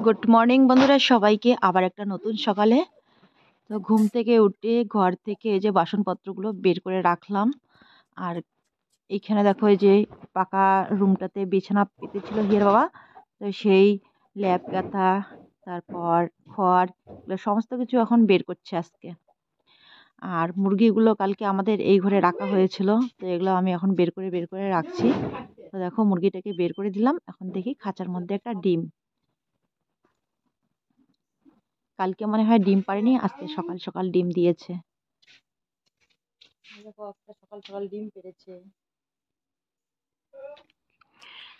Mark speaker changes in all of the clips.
Speaker 1: Good morning বন্ধুরা, সবাইকে আবার একটা নতুন সকালে। তো ঘুম থেকে উঠে ঘর থেকে এই যে বাসনপত্রগুলো বের করে রাখলাম। আর এইখানে দেখো, এই যে পাকা রুমটাতে বিছানা পেতেছিল হিয়ার বাবা, তো সেই ল্যাপ গাথা, তারপর খড়, এগুলো সমস্ত কিছু এখন বের করছে আজকে। আর মুরগিগুলো কালকে আমাদের এই ঘরে রাখা হয়েছিল, তো এগুলো আমি এখন বের করে রাখছি। তো দেখো, মুরগিটাকে বের করে দিলাম। এখন দেখি খাঁচার মধ্যে একটা ডিম। কালকে মনে হয় ডিম পাড়েনি, আজকে সকাল সকাল ডিম দিয়েছে। দেখো, একটা সকাল সকাল ডিম পেড়েছে।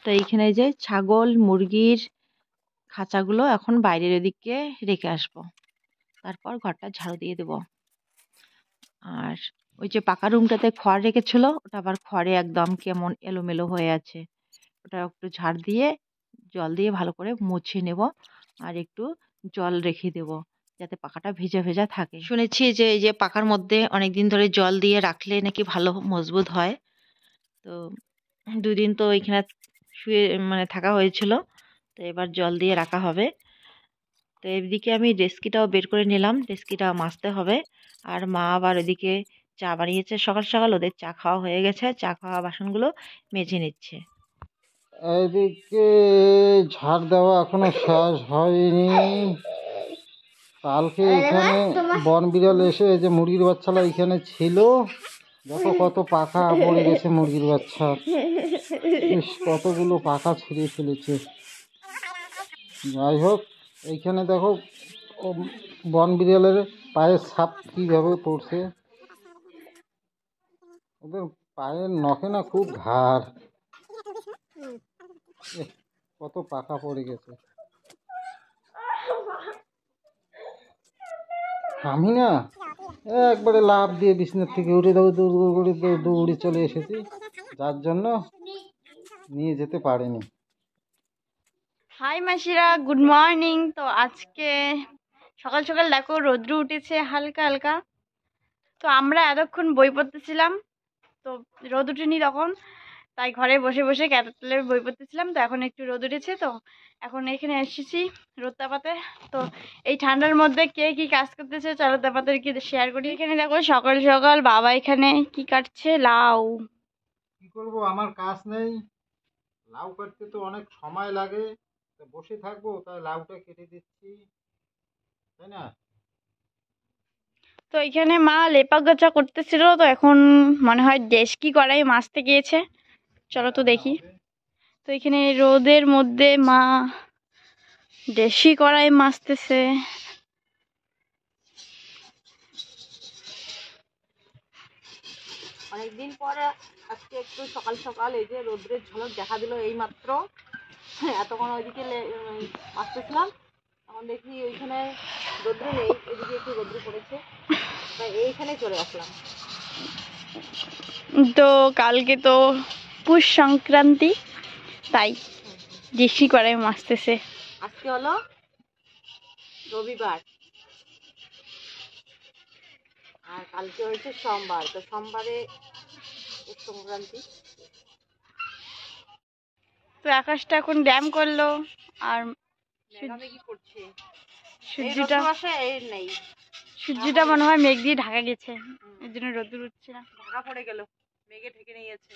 Speaker 1: তো এইখানে যে ছাগল মুরগির খাঁচাগুলো এখন বাইরের ওদিকে রেখে আসবো, তারপর ঘরটা ঝাড়ু দিয়ে দেব। আর ওই যে পাকা রুমটাতে খড় রেখেছিল, ওটা আবার খড়ে একদম কেমন এলোমেলো হয়ে আছে। ওটা একটু ঝাড় দিয়ে জল দিয়ে ভালো করে মুছে নেব, আর একটু জল রেখে দেব যাতে পাকাটা ভেজা ভেজা থাকে। শুনেছি যে এই যে পাকার মধ্যে অনেকদিন ধরে জল দিয়ে রাখলে নাকি ভালো মজবুত হয়। তো দুদিন তো এখানে শুয়ে থাকা হয়েছিল, তো এবার জল দিয়ে রাখা হবে। তো এদিকে আমি ডেস্কিটাও বের করে নিলাম, ডেস্কিটা মাজতে হবে। আর মা আবার ওদিকে চা বানিয়েছে সকাল সকাল, ওদের চা খাওয়া হয়ে গেছে, চা খাওয়া বাসনগুলো মেজে নিচ্ছে।
Speaker 2: এইদিকে ঝাড় দেওয়া এখনো শেষ হয়নি। কালকে এখানে বন বিড়াল এসে এই যে মুরগির বাচ্চারা এখানে ছিল, দেখো কত পাখা পড়ে গেছে মুরগির বাচ্চা। বেশ কতগুলো পাখা ছিঁড়ে ফেলেছে। যাই হোক, এইখানে দেখো বন বিড়ালের পায়ের ছাপ কিভাবে পড়ছে। ওদের পায়ের নখে না খুব ধার, কত পাখা পড়ে গেছে। আমি না একবারে লাফ দিয়ে বিছানার থেকে উঠে দৌড়ে চলে এসেছি, যার জন্য নিয়ে যেতে পারিনি।
Speaker 3: হাই মাসিরা, গুড মর্নিং। তো আজকে সকাল সকাল দেখো রৌদ্র উঠেছে হালকা হালকা। তো আমরা এতক্ষণ বই পড়তেছিলাম, তো রোদ উঠেনি তখন, তাই ঘরে বসে বসে ক্যাটার তলে বই পড়তেছিলাম। তো এখন একটু রোদ উঠেছে, তো এখন এখানে এসেছি রোদ তাপাতে। তো এই ঠান্ডার মধ্যে কে কি কাজ করতেছে চলো তাপাদেরকে শেয়ার করি। এখানে দেখো সকাল সকাল বাবা এখানে কি কাটছে, লাউ।
Speaker 2: কি করবো, আমার কাজ নেই, লাউ কাটতে তো অনেক সময় লাগে, বসে থাকবো তাই লাউটা কেটে দিচ্ছি, তাই না?
Speaker 3: তো এখানে মা লেপা গোছা করতেছিল, তো এখন মনে হয় ডেস্কি কড়াই মাজতে গিয়েছে, চলো তো দেখি। তো এখানে রোদের মধ্যে মা দেশি কড়াই মাজতেছে।
Speaker 1: অনেকদিন পরে আজকে একটু সকাল সকাল এই যে রোদ্রের ঝলক দেখা দিল এই মাত্র। এতক্ষণ ওইদিকে আসতেছিলাম, তখন দেখি ওইখানে রোদ্রে নেই, এদিকে একটু রোদ্রে পড়েছে, তাই এইখানে চলে আসলাম।
Speaker 3: তো কালকে তো পুষ সংক্রান্তি, তাই দেশি কড়াই মাজতেছে।
Speaker 1: আজকে হলো রবিবার, আর কালকে হয়েছে সোমবার, তো সোমবারে সংক্রান্তি।
Speaker 3: তো আকাশটা এখন ড্যাম করলো, আর সূর্যটা মনে হয় মেঘ দিয়ে ঢাকা গেছে, এর জন্য রোদ্দুর উঠছে না,
Speaker 1: ঢাকা পড়ে গেল, মেঘে ঢেকে নিয়েছে।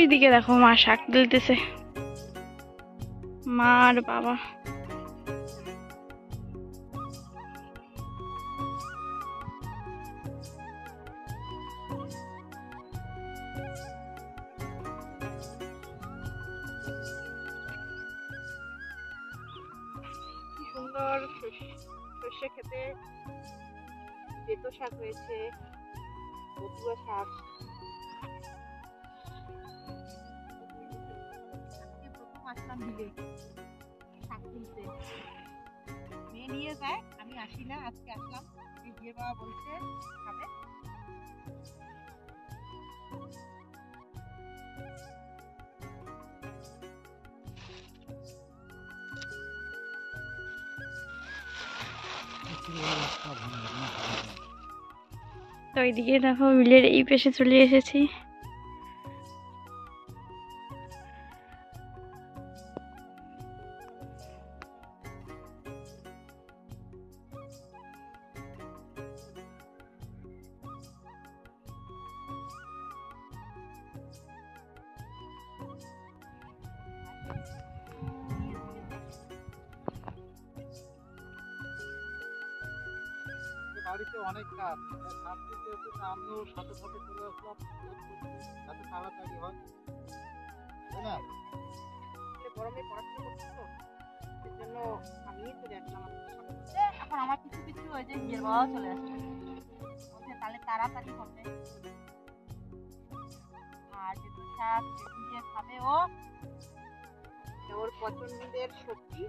Speaker 3: ওইদিকে দেখো মা শাক দিতেছে, মা আর বাবা। কি সুন্দর সর্ষে খেতে, বেতো শাক হয়েছে, বতুয়া শাক।
Speaker 1: আসলাম বিলে শাক তুলতে, মেয়ে নিয়ে যায়, আমি আসি না, আজকে আসলাম। বিয়ে বাবা বলছে খাবে।
Speaker 3: তো ওইদিকে দেখো বিলের এই পাশে চলে এসেছি।
Speaker 2: বাড়িতে অনেক কাজ, কাজ করতে হচ্ছে, আমিও সাথে সাথে চলে আসলাম যাতে তাড়াতাড়ি হয়, তাই না?
Speaker 1: গরমে পড়াশোনা করছি তো, সেজন্য আমি চলে আসলাম। এখন আমার কিছু কিছু ওই যে বিয়ের বাবাও চলে আসছে, বলছে তাহলে তাড়াতাড়ি হবে। আর যেহেতু শাক দিয়ে খাবে ও, ওর পছন্দের সবজি।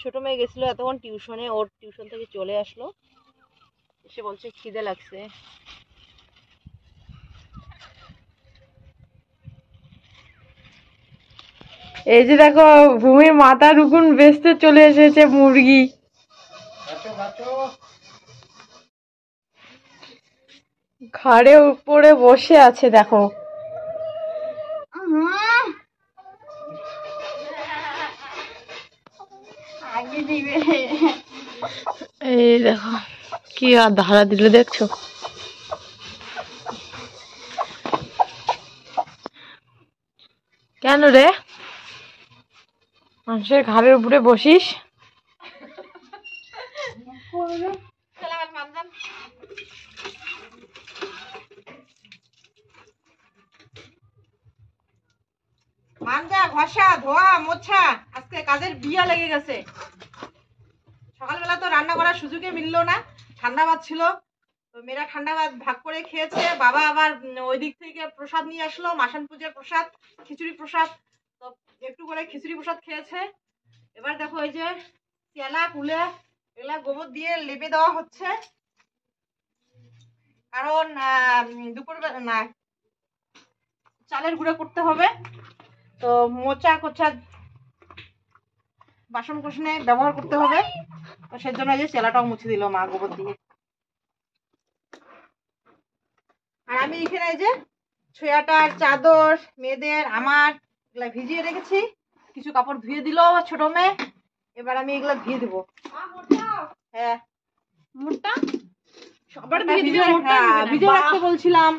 Speaker 1: ছোট মেয়ে গেছিল এতক্ষণ টিউশনে, ওর টিউশন থেকে চলে আসলো, এসে বলছে খিদে লাগছে। এই যে দেখো ভূমির মাথার উকুন বেচতে চলে এসেছে মুরগি। ঘাড়ে উপরে বসে আছে দেখো। এই দেখো কি আর ধারা দিলে দেখছো। কেন রে মানুষের ঘাড়ের উপরে বসিস? মানজা ঘষা ধোয়া মোছা, আজকে কাজের বিয়া লেগে গেছে। সকালবেলা তো রান্না করার সুযোগে মিললো না, ঠান্ডা ভাত ছিল, তো মেয়েরা ঠান্ডা ভাত ভাগ করে খেয়েছে। বাবা আবার ওই দিক থেকে প্রসাদ নিয়ে আসলো, মাসান পূজার প্রসাদ, খিচুড়ি প্রসাদ, তো একটু করে খিচুড়ি প্রসাদ খেয়েছে। এবার দেখো ওই যে চেলা কুলে এগুলা গোবর দিয়ে লেপে দেওয়া হচ্ছে, কারণ দুপুরবেলা না চালের গুঁড়ো করতে হবে, তো মোচা কোচা বাসন কোসনে ব্যবহার করতে হবে, তো সেজন্য এই যে চেলাটাও মুছে দিল মা গোবর দিয়ে। আর আমি এখানে এই যে ছোয়াটার চাদর মেয়েদের আমার এগুলা ভিজিয়ে রেখেছি, কিছু কাপড় ধুয়ে দিল ছোট মেয়ে, এবার আমি এগুলা ধুয়ে দেবো। হ্যাঁ মোটা সবার ভিজে রাখতে বলছিলাম,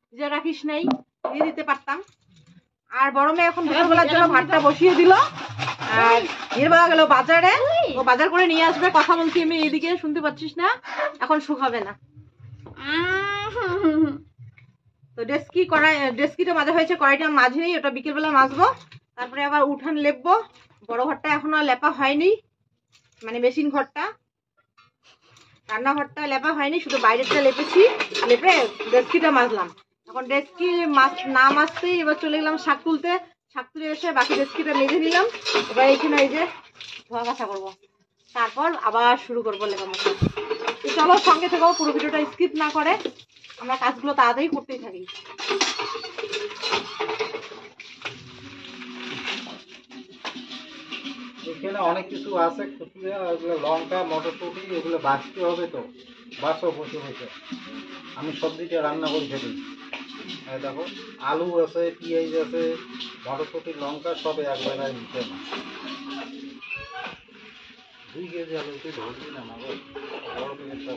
Speaker 1: ভিজে রাখিস নাই, দিয়ে দিতে পারতাম। আর বড় মেয়ে এখন দুপুরবেলার জন্য ভাতটা বসিয়ে দিল, আর এর বাবা গেল বাজারে, ও বাজার করে নিয়ে আসবে। কথা বলছি আমি এইদিকে, শুনতে পাচ্ছিস না? এখন শুকাবে না। তো ডেস্কিটা মাজা হয়েছে, কড়াইটা মাঝে নেই, ওটা বিকেলবেলা মাজবো। তারপরে আবার উঠান লেপবো, বড় ঘরটা এখনো লেপা হয়নি, মানে মেশিন ঘরটা, রান্নাঘরটা লেপা হয়নি, শুধু বাইরেরটা লেপেছি, লেপে ডেস্কিটা মাজলাম। এখন ডেস্কি না মাজতেই এবার চলে গেলাম শাক তুলতে, শাক তুলে এসে বাকি ডেস্কিটা মেজে দিলাম। এবার এখানে এই যে ধোয়া কাছা করবো, তারপর আবার শুরু করবো লেপা মশলা। চলো সঙ্গে থেকো, পুরো ভিডিওটা স্কিপ না করে, আমরা কাজগুলো তাড়াতাড়ি করতেই থাকি।
Speaker 2: এখানে অনেক কিছু আছে, খুচুরে ওগুলো লঙ্কা মটরশুঁটি এগুলো বাছতে হবে, তো বাছো বসে বসে। আমি সবজিটা রান্না করে ফেলি। দেখো আলু আছে, পেঁয়াজ আছে, মটরশুঁটি লঙ্কা সব এক জায়গায় দিতে না। 2 কেজি আলু তুই ধরবি না গো, বড় প্যাকেটটা।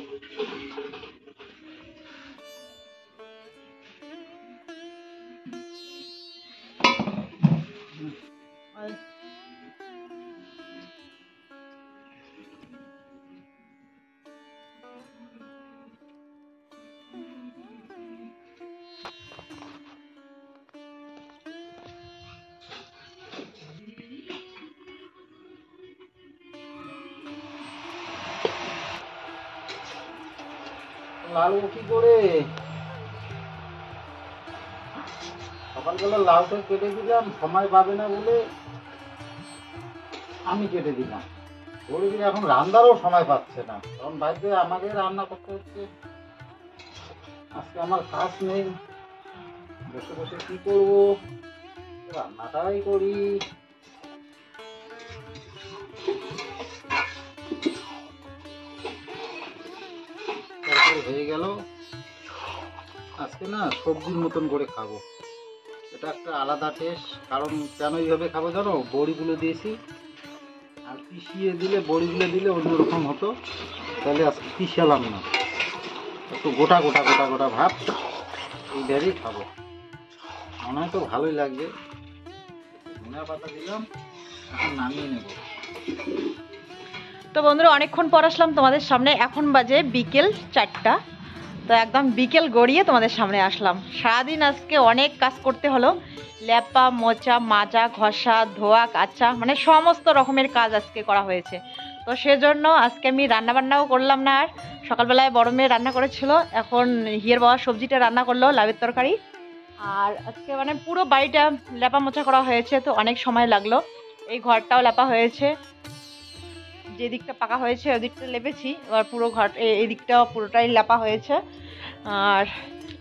Speaker 2: লাউ কি করে সকালবেলা লাউটা কেটে দিলাম, সময় পাবে না বলে আমি কেটে দিলাম। ধরে দিলে এখন রান্নারও সময় পাচ্ছে না, কারণ বাড়িতে আমাকে রান্না করতে হচ্ছে। আজকে আমার কাজ নেই, বসে বসে কি করবো, রান্নাটাই করি। তারপর হয়ে গেল, আজকে না সবজির মতন করে খাবো। এটা একটা আলাদা টেস্ট, কারণ কেন এইভাবে খাবো জানো, বড়িগুলো দিয়েছি, আর পিষিয়ে দিলে বড়িগুলো দিলে অন্যরকম হতো, তাহলে আজকে পিষালাম না, একটু গোটা গোটা গোটা গোটা ভাব এইভাবেই খাবো। মনে হয় তো ভালোই লাগবে। ধনিয়া পাতা দিলাম, এখন নামিয়ে নেব।
Speaker 1: তো বন্ধুরা, অনেকক্ষণ পর আসলাম তোমাদের সামনে। এখন বাজে বিকেল 4টা। তো একদম বিকেল গড়িয়ে তোমাদের সামনে আসলাম। সারাদিন আজকে অনেক কাজ করতে হলো, লেপা মোচা মাজা ঘষা ধোয়া কাচা, মানে সমস্ত রকমের কাজ আজকে করা হয়েছে। তো সেজন্য আজকে আমি রান্নাবান্নাও করলাম না। আর সকালবেলায় বড় মেয়ে রান্না করেছিল, এখন হিয়ের বাবা সবজিটা রান্না করলো, লাউয়ের তরকারি। আর আজকে মানে পুরো বাড়িটা লেপা মোচা করা হয়েছে, তো অনেক সময় লাগলো। এই ঘরটাও লেপা হয়েছে, যে দিকটা পাকা হয়েছে ওই দিকটা লেপেছি, এবার পুরো ঘর এই দিকটাও পুরোটাই লেপা হয়েছে। আর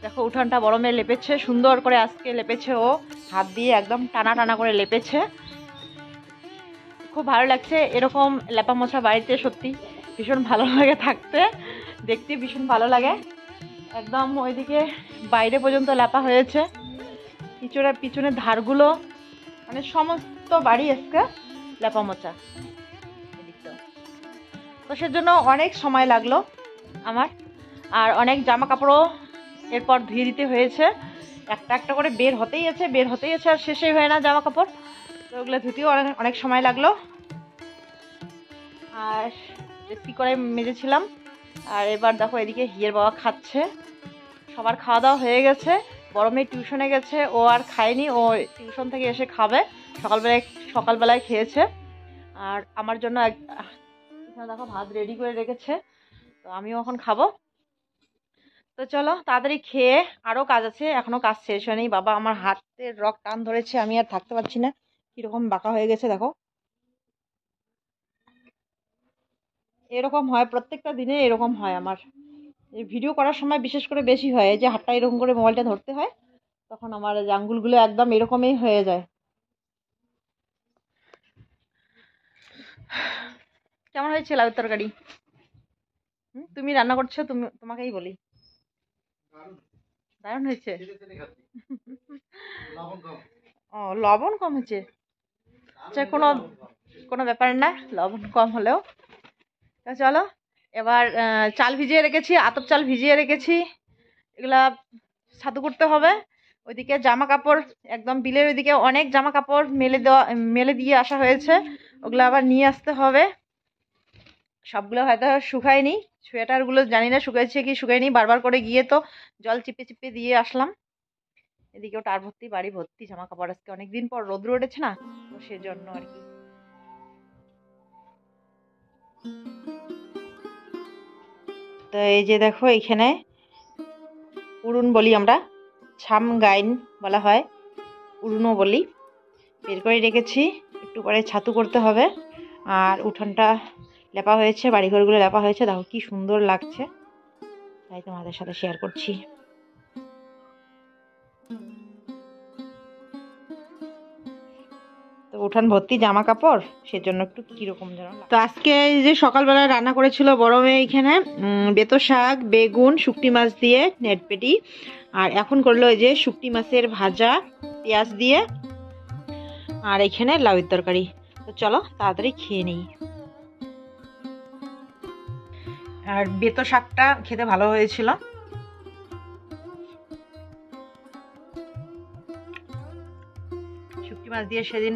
Speaker 1: দেখো উঠানটা বড় মেয়ে লেপেছে, সুন্দর করে আজকে লেপেছে, ও হাত দিয়ে একদম টানা টানা করে লেপেছে। খুব ভালো লাগছে এরকম লেপা মোছা বাড়িতে, সত্যি ভীষণ ভালো লাগে থাকতে, দেখতে ভীষণ ভালো লাগে। একদম ওইদিকে বাইরে পর্যন্ত লেপা হয়েছে, পিছনের ধারগুলো, মানে সমস্ত বাড়ি আজকে লেপা মোচা। তো সেজন্য অনেক সময় লাগলো আমার। আর অনেক জামা কাপড়ও এরপর ধুয়ে দিতে হয়েছে, একটা একটা করে বের হতেই আছে আর শেষই হয় না জামা কাপড়। তো ওগুলো ধুতেও অনেক সময় লাগলো। আর বেশি করে মেজেছিলাম। আর এবার দেখো এদিকে হিয়ের বাবা খাচ্ছে, সবার খাওয়া দাওয়া হয়ে গেছে। বড় মেয়ে টিউশনে গেছে, ও আর খায়নি, ও টিউশন থেকে এসে খাবে। সকালবেলায় খেয়েছে। আর আমার জন্য দেখো ভাত রেডি করে রেখেছে, তো আমিও এখন খাবো। তো চলো তাড়াতাড়ি খেয়ে, আরও কাজ আছে, এখনো কাজ শেষ হয়নি। বাবা আমার হাতের রক টান ধরেছে, আমি আর থাকতে পারছি না, কিরকম বাঁকা হয়ে গেছে দেখো। এরকম হয় প্রত্যেকটা দিনে, এরকম হয় আমার। এই ভিডিও করার সময় বিশেষ করে বেশি হয়, যে হাতটা এরকম করে মোবাইলটা ধরতে হয়, তখন আমার আঙ্গুলগুলো একদম এরকমই হয়ে যায়। কেমন হয়েছে লাউয়ের তরকারি? তুমি রান্না করছো, তোমাকেই বলি। দারুণ হয়েছে। ও লবণ কম হয়েছে, আচ্ছা কোনো ব্যাপার না, লবণ কম হলেও। তো চলো এবার চাল ভিজিয়ে রেখেছি, আতপ চাল ভিজিয়ে রেখেছি, এগুলা ছাতু করতে হবে। ওইদিকে জামা কাপড় একদম বিলের ওইদিকে অনেক জামা কাপড় মেলে দিয়ে আসা হয়েছে, ওগুলো আবার নিয়ে আসতে হবে। সবগুলো হয়তো শুকায়নি, সোয়েটারগুলো জানি না শুকাইছে কি শুকায়নি, বারবার করে গিয়ে তো জল চিপে চিপে দিয়ে আসলাম। এদিকেও টার ভর্তি, বাড়ি ভর্তি জামা কাপড়, আজকে অনেকদিন পর রোদ্র উঠেছে না, তো সেজন্য আর কি। তো এই যে দেখো এখানে উড়ুন বলি আমরা, ছাম গাইন বলা হয়, উড়ুনও বলি, বের করে রেখেছি, একটু পরে ছাতু করতে হবে। আর উঠোনটা লেপা হয়েছে, বাড়িঘরগুলো লেপা হয়েছে, দেখো কি সুন্দর লাগছে, তাই তোমাদের সাথে শেয়ার করছি। তো উঠান ভর্তি জামা কাপড়, সেজন্য একটু কিরকম যেন। তো আজকে যে সকালবেলা রান্না করেছিল বড় মেয়ে, এখানে বেতো শাক, বেগুন, শুকটি মাছ দিয়ে নেটপেটি, আর এখন করলো এই যে শুকটি মাছের ভাজা পেঁয়াজ দিয়ে, আর এখানে লাউয়ের তরকারি। তো চলো তাড়াতাড়ি খেয়ে নেই। আর বেতো শাকটা খেতে ভালো হয়েছিল। শুটকি মাছ দিয়ে সেদিন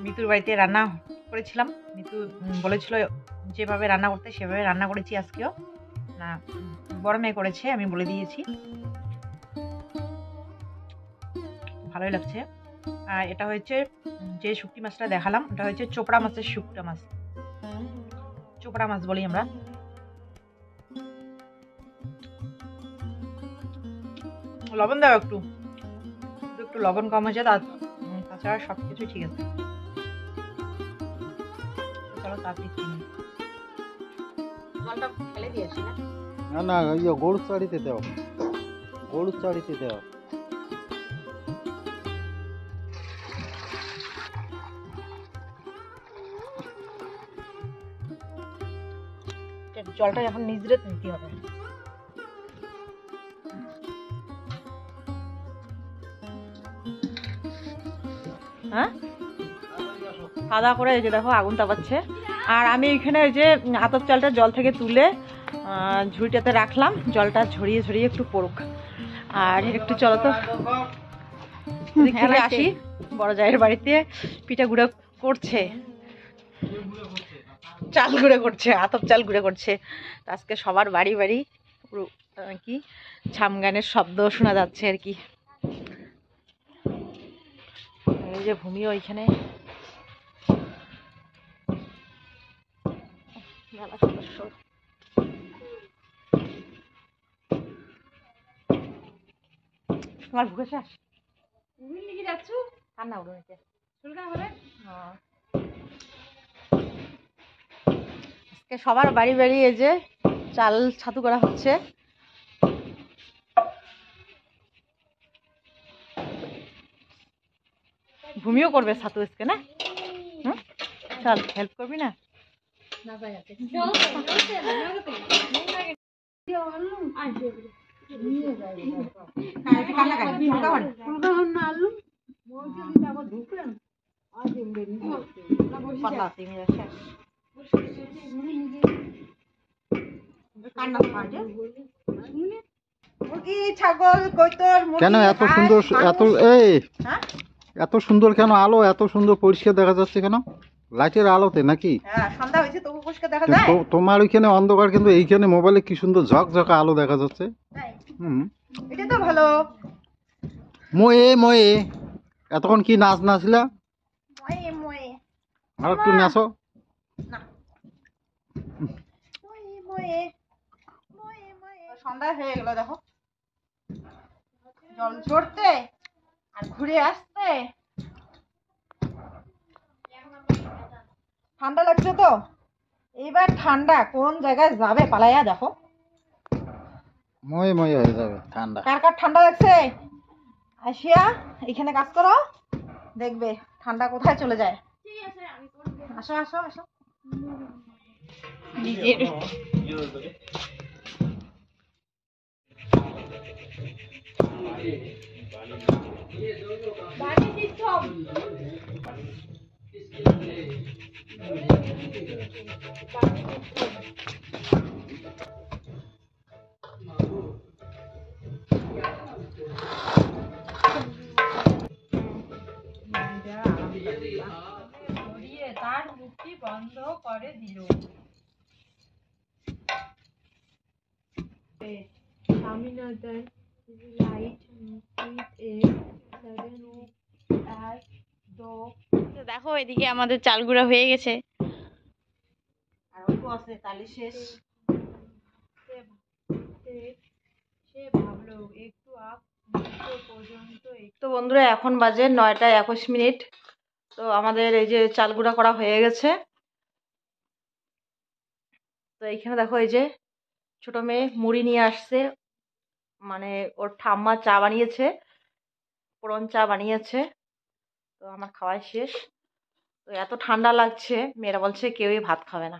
Speaker 1: মিতুর বাড়িতে রান্না করেছিলাম। মিতু বলেছিল যেভাবে রান্না করতে সেভাবে রান্না করেছি আজকেও। না, বড় মেয়ে করেছে, আমি বলে দিয়েছি। ভালোই লাগছে। আর এটা হচ্ছে যে শুটকি মাছটা দেখালাম, ওটা হচ্ছে চোপড়া মাছের শুকটা মাছ, চোপড়া মাছ বলি আমরা। লবণ দাও একটু, একটু লবণ কম হয়েছে, তাছাড়া সবকিছু ঠিক আছে। চলো তাড়াতাড়ি চিনি জলটা ফেলে দিয়েছি না?
Speaker 2: না না, ইয়ে গরুর চাড়িতে দাও, গরুর চাড়িতে দাও।
Speaker 1: জলটা এখন নিজরে দিতে হবে। হ্যাঁ, খাওয়া দাওয়া করে এই যে দেখো আগুন তাপাচ্ছে। আর আমি এখানে ওই যে আতপ চালটা জল থেকে তুলে ঝুড়িটাতে রাখলাম, জলটা ঝরিয়ে ঝরিয়ে একটু পড়ুক। আর একটু চলো তো এদিক থেকে আসি। বড় জায়ের বাড়িতে পিঠা গুঁড়ো করছে, চাল গুঁড়ো করছে, আতপ চাল গুঁড়ো করছে। আজকে সবার বাড়ি বাড়ি পুরো কি ছাম গানের শব্দ শোনা যাচ্ছে আর কি। এই যে ভূমি ওইখানে মেলা সদস্য। তোমার ভুকে শেষ যাচ্ছ কান্না উঠো নিতে আজকে সবার বাড়ি বাড়ি এই যে চাল ছাতু করা হচ্ছে। ভূমিও করবে ছাতু আজকে না? চল হেল্প করবি না?
Speaker 2: কেন এত সুন্দর, এত এত সুন্দর কেন আলো, এত সুন্দর পরিষ্কার দেখা যাচ্ছে কেন? লাইটের আলোতে নাকি?
Speaker 1: সন্ধ্যা হয়েছে তবু পরিষ্কার দেখা যায়।
Speaker 2: তোমার ওইখানে অন্ধকার, কিন্তু এইখানে মোবাইলে কি সুন্দর ঝকঝকা আলো দেখা যাচ্ছে।
Speaker 1: এটা তো ভালো।
Speaker 2: ময়ে ময়ে এতক্ষণ কি নাচ নাচলা? আর একটু নাচো।
Speaker 1: সন্ধ্যা হয়ে গেল দেখো, জল ঝরতে আর ঘুরে আসতে। ঠান্ডা লাগছে তো, এইবার ঠান্ডা কোন জায়গায় যাবে পালাইয়া দেখো।
Speaker 2: ময়ে ময়ে হয়ে যাবে ঠান্ডা।
Speaker 1: কার কার ঠান্ডা লাগছে আসিয়া এখানে কাজ করো, দেখবে ঠান্ডা কোথায় চলে যায়। আসো আসো আসো। তার মুক্তি বন্ধ করে দিল। স্বামীনাথন লাইট দেখো এদিকে আমাদের চাল গুঁড়া হয়ে গেছে। আর অল্প আছে তালি শেষ। সে ভাবলো একটু পর্যন্ত। তো বন্ধুরা এখন বাজে 9টা 21 মিনিট। তো আমাদের এই যে চাল গুঁড়া করা হয়ে গেছে। তো এইখানে দেখো এই যে ছোট মেয়ে মুড়ি নিয়ে আসছে, মানে ওর ঠাম্মা চা বানিয়েছে, ফোড়ন চা বানিয়েছে। তো আমার খাওয়াই শেষ। তো এত ঠান্ডা লাগছে, মেয়েরা বলছে কেউই ভাত খাবে না।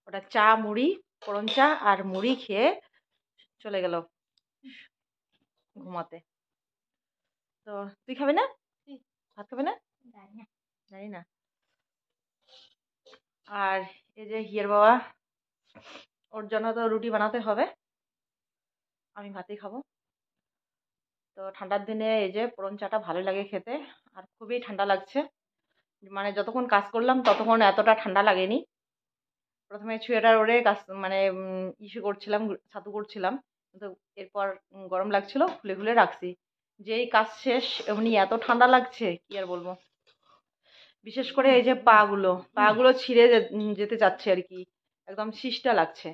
Speaker 1: ওটা চা মুড়ি, ফোড়ন চা আর মুড়ি খেয়ে চলে গেল ঘুমাতে। তো তুই খাবি না? ভাত খাবে না? জানি না। আর এই যে হিয়ার বাবা ওর জন্য তো রুটি বানাতে হবে, আমি ভাতই খাবো। তো ঠান্ডার দিনে এই যে পোড়ন চাটা ভালো লাগে খেতে, আর খুবই ঠান্ডা লাগছে। মানে যতক্ষণ কাজ করলাম ততক্ষণ এতটা ঠান্ডা লাগেনি। প্রথমে সোয়েটার ওড়ে কাজ মানে ইস্যু করছিলাম, ছাতু করছিলাম, কিন্তু এরপর গরম লাগছিল, খুলে খুলে রাখছি। যেই কাজ শেষ এমনি এত ঠান্ডা লাগছে কি আর বলবো। বিশেষ করে এই যে পা গুলো ছিঁড়ে যেতে যাচ্ছে আর কি, একদম শিসটা লাগছে,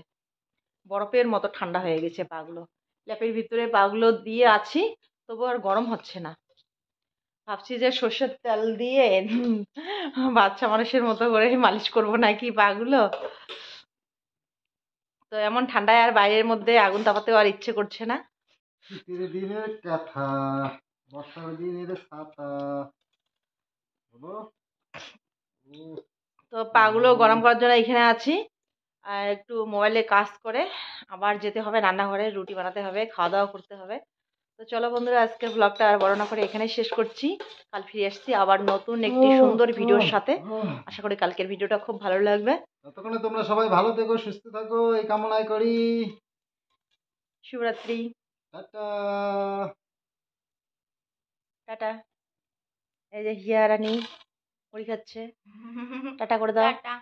Speaker 1: বরফের মতো ঠান্ডা হয়ে গেছে পাগুলো। ল্যাপের ভিতরে পাগুলো দিয়ে আছি, তবু আর গরম হচ্ছে না। ভাবছি যে সর্ষের তেল দিয়ে বাচ্চা মানুষের মতো করে মালিশ করবো নাকি পাগুলো। তো এমন ঠান্ডায় আর বাইরের মধ্যে আগুন তাপাতেও আর ইচ্ছে করছে না।
Speaker 2: শীতের দিনের কাঁথা, বর্ষার দিনের ছাতা, বলো। উহ,
Speaker 1: তো পাগুলো
Speaker 2: গরম।
Speaker 1: গরম করার জন্য এখানে আছি, আর একটু মোবাইলে কাজ করে আবার যেতে হবে রান্নাঘরে, রুটি বানাতে হবে, খাওয়া দাওয়া করতে হবে। তো চলো বন্ধুরা, আজকের ব্লগটা আর বড় না করে এখানেই শেষ করছি। কাল ফিরে আসছি আবার নতুন একটি সুন্দর ভিডিওর সাথে। আশা করি কালকের ভিডিওটা খুব ভালো লাগবে।
Speaker 2: ততক্ষণে তোমরা সবাই ভালো থেকো, সুস্থ থাকো, এই কামনাই করি।
Speaker 1: শুভরাত্রি।
Speaker 2: টাটা।
Speaker 1: টাটা। এই যে হিয়া রানী মুড়ি খাচ্ছে, টাটা করে দাও।
Speaker 3: টাটা।